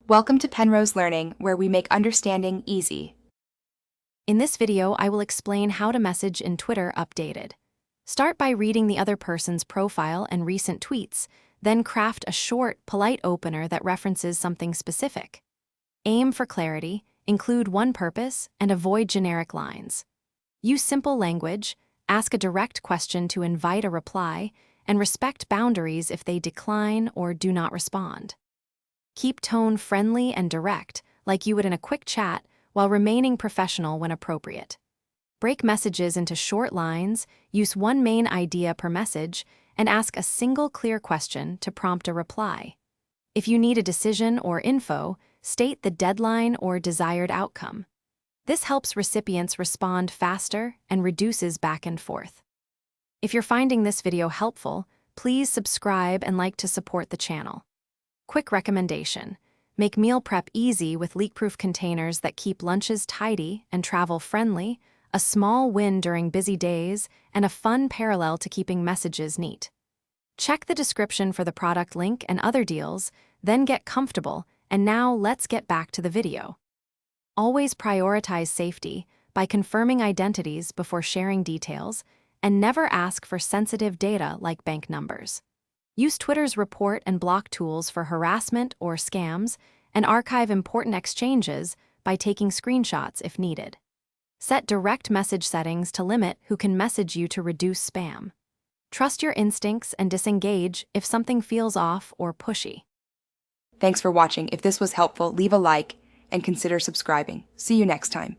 Welcome to Penrose Learning, where we make understanding easy. In this video, I will explain how to message in Twitter Updated. Start by reading the other person's profile and recent tweets, then craft a short, polite opener that references something specific. Aim for clarity, include one purpose, and avoid generic lines. Use simple language, ask a direct question to invite a reply, and respect boundaries if they decline or do not respond. Keep tone friendly and direct, like you would in a quick chat, while remaining professional when appropriate. Break messages into short lines, use one main idea per message, and ask a single clear question to prompt a reply. If you need a decision or info, state the deadline or desired outcome. This helps recipients respond faster and reduces back and forth. If you're finding this video helpful, please subscribe and like to support the channel. Quick recommendation: make meal prep easy with leak-proof containers that keep lunches tidy and travel-friendly, a small win during busy days, and a fun parallel to keeping messages neat. Check the description for the product link and other deals, then get comfortable, and now let's get back to the video. Always prioritize safety by confirming identities before sharing details, and never ask for sensitive data like bank numbers. Use Twitter's report and block tools for harassment or scams, and archive important exchanges by taking screenshots if needed. Set direct message settings to limit who can message you to reduce spam. Trust your instincts and disengage if something feels off or pushy. Thanks for watching. If this was helpful, leave a like and consider subscribing. See you next time.